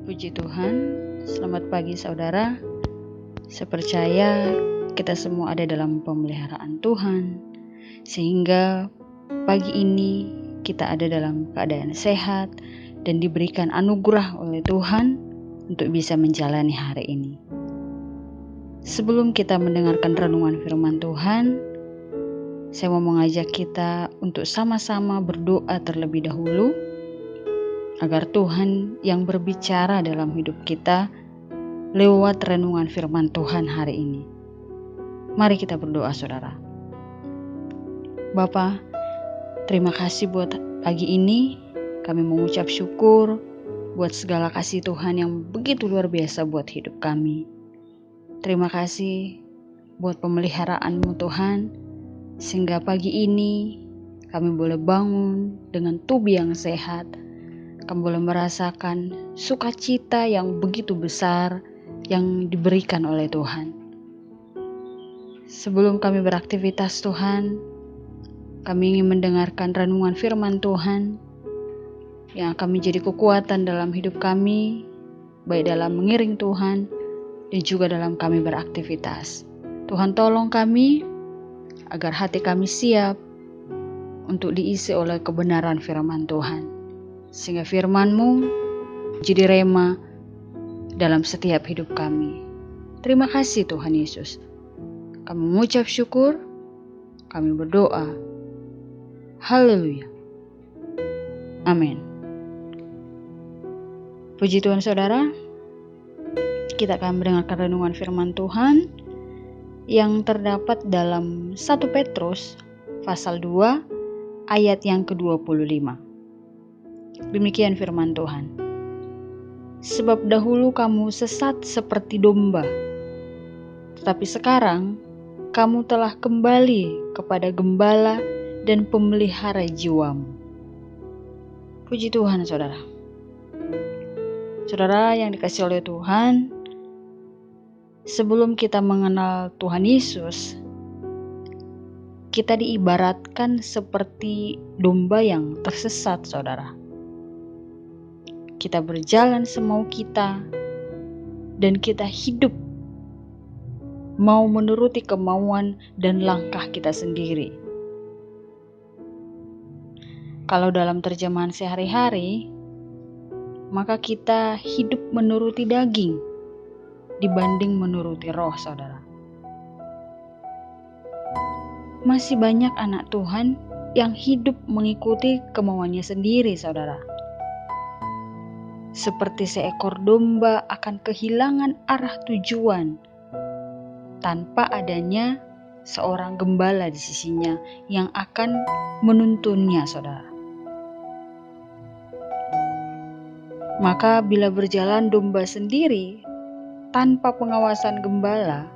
Puji Tuhan, selamat pagi saudara. Saya percaya kita semua ada dalam pemeliharaan Tuhan, sehingga pagi ini kita ada dalam keadaan sehat dan diberikan anugerah oleh Tuhan untuk bisa menjalani hari ini. Sebelum kita mendengarkan renungan firman Tuhan, saya mau mengajak kita untuk sama-sama berdoa terlebih dahulu, agar Tuhan yang berbicara dalam hidup kita lewat renungan firman Tuhan hari ini. Mari kita berdoa saudara. Bapa, terima kasih buat pagi ini. Kami mengucap syukur buat segala kasih Tuhan yang begitu luar biasa buat hidup kami. Terima kasih buat pemeliharaan-Mu Tuhan, sehingga pagi ini kami boleh bangun dengan tubuh yang sehat. Kami boleh merasakan sukacita yang begitu besar yang diberikan oleh Tuhan. Sebelum kami beraktivitas Tuhan, kami ingin mendengarkan renungan firman Tuhan yang akan menjadi kekuatan dalam hidup kami, baik dalam mengiring Tuhan dan juga dalam kami beraktivitas. Tuhan tolong kami agar hati kami siap untuk diisi oleh kebenaran firman Tuhan, sehingga firman-Mu jadi rema dalam setiap hidup kami. Terima kasih Tuhan Yesus. Kami mengucap syukur, kami berdoa. Haleluya. Amin. Puji Tuhan saudara, kita akan mendengarkan renungan firman Tuhan yang terdapat dalam 1 Petrus pasal 2 ayat yang ke-25. Demikian firman Tuhan. Sebab dahulu kamu sesat seperti domba, tetapi sekarang kamu telah kembali kepada gembala dan pemelihara jiwamu. Puji Tuhan saudara. Saudara yang dikasihi oleh Tuhan, sebelum kita mengenal Tuhan Yesus, kita diibaratkan seperti domba yang tersesat saudara. Kita berjalan semau kita dan kita hidup mau menuruti kemauan dan langkah kita sendiri. Kalau dalam terjemahan sehari-hari, maka kita hidup menuruti daging dibanding menuruti roh saudara. Masih banyak anak Tuhan yang hidup mengikuti kemauannya sendiri saudara. Seperti seekor domba akan kehilangan arah tujuan tanpa adanya seorang gembala di sisinya yang akan menuntunnya saudara. Maka bila berjalan domba sendiri tanpa pengawasan gembala,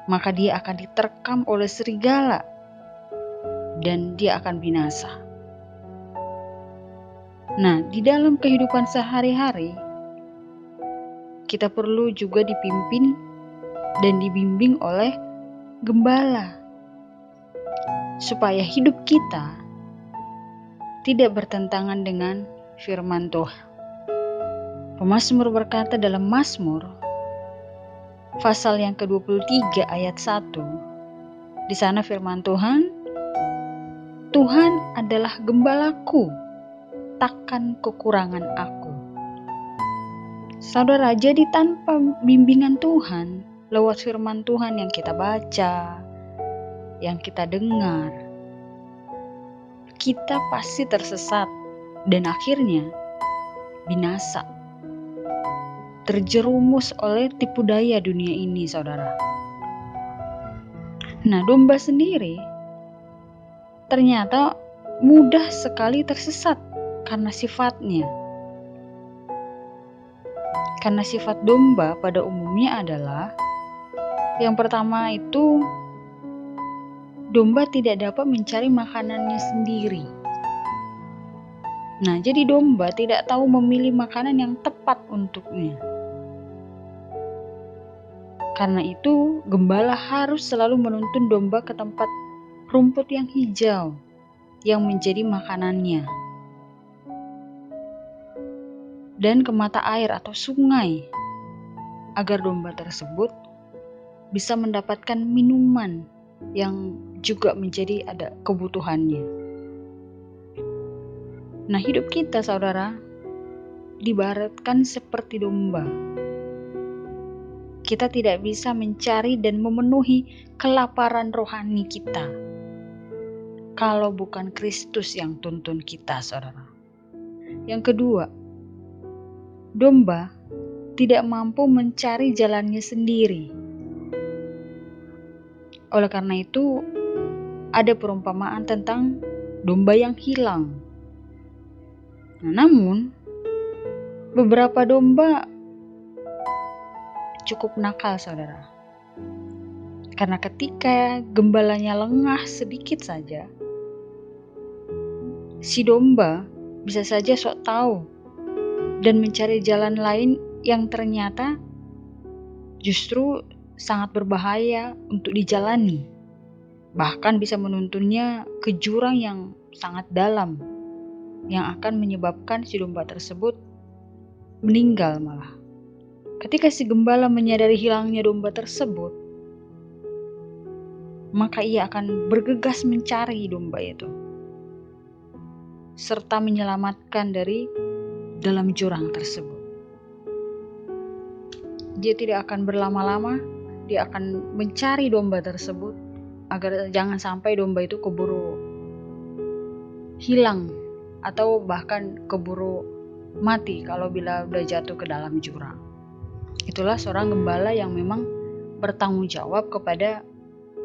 maka dia akan diterkam oleh serigala dan dia akan binasa. Nah, di dalam kehidupan sehari-hari, kita perlu juga dipimpin dan dibimbing oleh gembala, supaya hidup kita tidak bertentangan dengan firman Tuhan. Pemazmur berkata dalam Mazmur pasal yang ke-23 ayat 1, di sana firman Tuhan, Tuhan adalah gembalaku, takkan kekurangan aku. Saudara, jadi tanpa bimbingan Tuhan, lewat firman Tuhan yang kita baca, yang kita dengar, kita pasti tersesat dan akhirnya binasa. Terjerumus oleh tipu daya dunia ini, saudara. Nah, domba sendiri ternyata mudah sekali tersesat karena sifatnya. Karena sifat domba pada umumnya adalah, yang pertama itu, domba tidak dapat mencari makanannya sendiri. Nah, jadi domba tidak tahu memilih makanan yang tepat untuknya. Karena itu, gembala harus selalu menuntun domba ke tempat rumput yang hijau yang menjadi makanannya. dan ke mata air atau sungai, agar domba tersebut bisa mendapatkan minuman yang juga menjadi ada kebutuhannya. Nah, hidup kita, saudara, diibaratkan seperti domba. Kita tidak bisa mencari dan memenuhi kelaparan rohani kita kalau bukan Kristus yang tuntun kita, saudara. Yang kedua, domba tidak mampu mencari jalannya sendiri. Oleh karena itu, ada perumpamaan tentang domba yang hilang. Nah, namun, beberapa domba cukup nakal, saudara. Karena ketika gembalanya lengah sedikit saja, si domba bisa saja sok tahu dan mencari jalan lain yang ternyata justru sangat berbahaya untuk dijalani. Bahkan bisa menuntunnya ke jurang yang sangat dalam, yang akan menyebabkan si domba tersebut meninggal malah. Ketika si gembala menyadari hilangnya domba tersebut, maka ia akan bergegas mencari domba itu, serta menyelamatkan dari dalam jurang tersebut. Dia tidak akan berlama-lama, dia akan mencari domba tersebut agar jangan sampai domba itu keburu hilang atau bahkan keburu mati kalau bila udah jatuh ke dalam jurang. Itulah seorang gembala yang memang bertanggung jawab kepada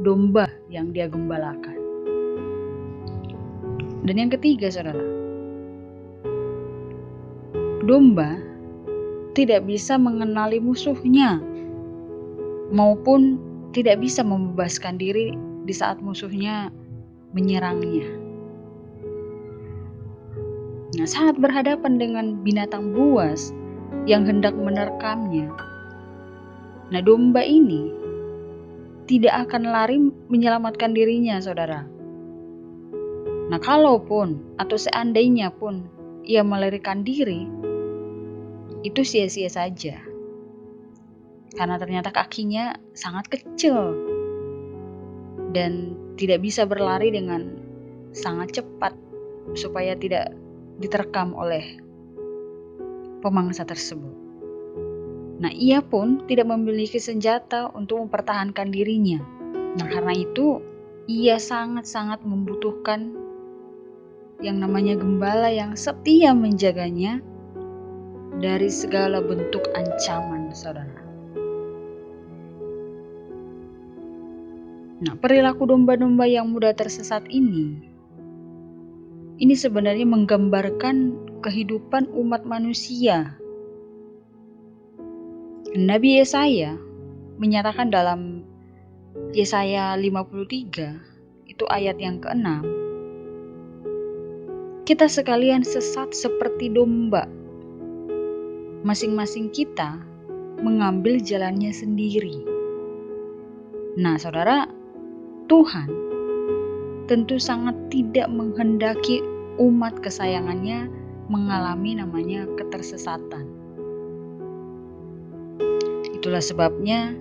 domba yang dia gembalakan. Dan yang ketiga, saudara, domba tidak bisa mengenali musuhnya maupun tidak bisa membebaskan diri di saat musuhnya menyerangnya. Nah, saat berhadapan dengan binatang buas yang hendak menerkamnya, nah domba ini tidak akan lari menyelamatkan dirinya, saudara. Nah, kalaupun atau seandainya pun ia melarikan diri, itu sia-sia saja. Karena ternyata kakinya sangat kecil dan tidak bisa berlari dengan sangat cepat supaya tidak diterkam oleh pemangsa tersebut. Nah, ia pun tidak memiliki senjata untuk mempertahankan dirinya. Nah, karena itu ia sangat-sangat membutuhkan yang namanya gembala yang setia menjaganya dari segala bentuk ancaman, saudara. Nah, perilaku domba-domba yang mudah tersesat ini sebenarnya menggambarkan kehidupan umat manusia. Nabi Yesaya menyatakan dalam Yesaya 53, itu ayat yang ke-6, kita sekalian sesat seperti domba. Masing-masing kita mengambil jalannya sendiri. Nah, saudara, Tuhan tentu sangat tidak menghendaki umat kesayangannya mengalami namanya ketersesatan. Itulah sebabnya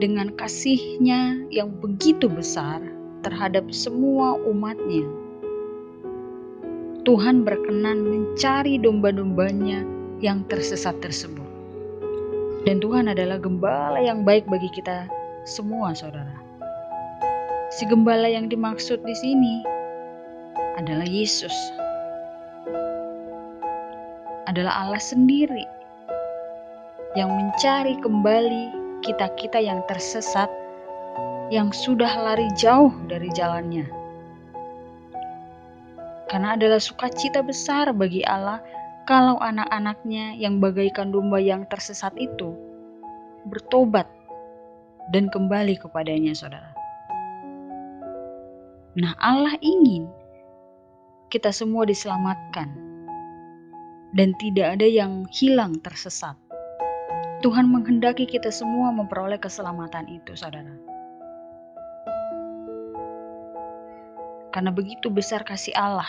dengan kasih-Nya yang begitu besar terhadap semua umat-Nya, Tuhan berkenan mencari domba-dombanya yang tersesat tersebut. Dan Tuhan adalah gembala yang baik bagi kita semua, saudara. Si gembala yang dimaksud di sini adalah Yesus. Adalah Allah sendiri yang mencari kembali kita-kita yang tersesat, yang sudah lari jauh dari jalannya. Karena adalah sukacita besar bagi Allah kalau anak-anaknya yang bagaikan domba yang tersesat itu bertobat dan kembali kepadanya, saudara. Nah, Allah ingin kita semua diselamatkan dan tidak ada yang hilang tersesat. Tuhan menghendaki kita semua memperoleh keselamatan itu, saudara. Karena begitu besar kasih Allah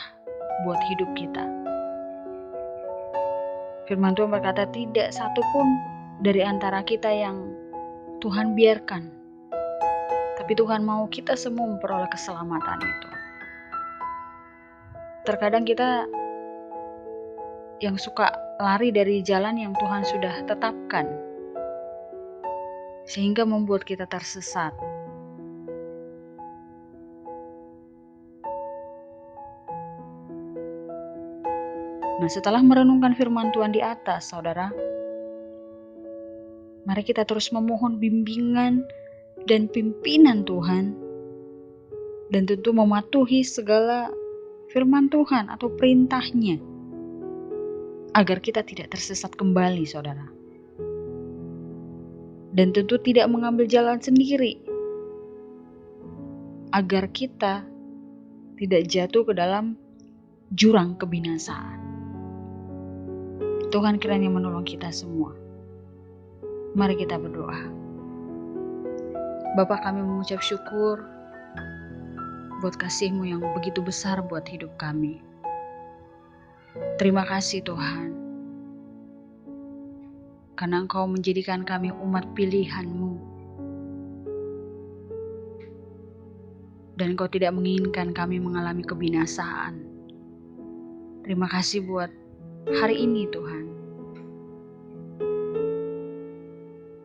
buat hidup kita. Firman Tuhan berkata, tidak satupun dari antara kita yang Tuhan biarkan. Tapi Tuhan mau kita semua memperoleh keselamatan itu. Terkadang kita yang suka lari dari jalan yang Tuhan sudah tetapkan, sehingga membuat kita tersesat. Nah, setelah merenungkan firman Tuhan di atas, saudara, mari kita terus memohon bimbingan dan pimpinan Tuhan, dan tentu mematuhi segala firman Tuhan atau perintahnya, agar kita tidak tersesat kembali, saudara. Dan tentu tidak mengambil jalan sendiri, agar kita tidak jatuh ke dalam jurang kebinasaan. Tuhan kiranya menolong kita semua. Mari kita berdoa. Bapa, kami mengucap syukur buat kasih-Mu yang begitu besar buat hidup kami. Terima kasih Tuhan, karena Engkau menjadikan kami umat pilihan-Mu. Dan Engkau tidak menginginkan kami mengalami kebinasaan. Terima kasih buat hari ini Tuhan.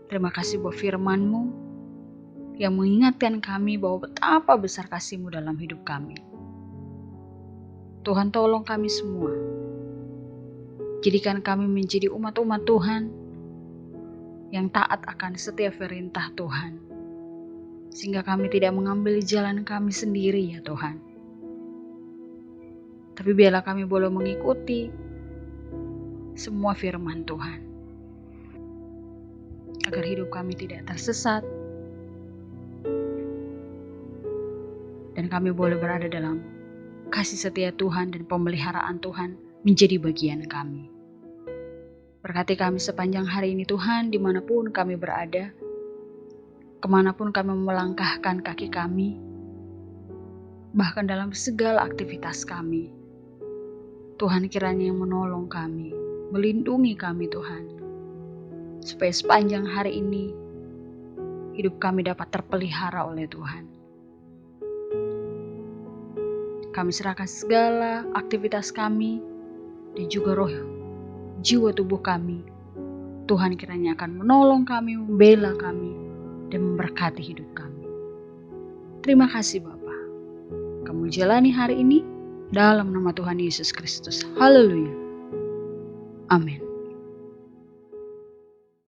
Terima kasih buat firman-Mu yang mengingatkan kami bahwa betapa besar kasih-Mu dalam hidup kami. Tuhan, tolong kami semua. Jadikan kami menjadi umat-umat Tuhan yang taat akan setiap perintah Tuhan, sehingga kami tidak mengambil jalan kami sendiri ya Tuhan. Tapi biarlah kami boleh mengikuti semua firman Tuhan, agar hidup kami tidak tersesat, dan kami boleh berada dalam kasih setia Tuhan dan pemeliharaan Tuhan menjadi bagian kami. Berkati kami sepanjang hari ini Tuhan, dimanapun kami berada, kemanapun kami melangkahkan kaki kami, bahkan dalam segala aktivitas kami. Tuhan kiranya yang menolong kami, melindungi kami Tuhan, supaya sepanjang hari ini hidup kami dapat terpelihara oleh Tuhan. Kami serahkan segala aktivitas kami dan juga roh, jiwa tubuh kami. Tuhan kiranya akan menolong kami, membela kami, dan memberkati hidup kami. Terima kasih Bapa. Kamu jalani hari ini dalam nama Tuhan Yesus Kristus. Haleluya. Amin.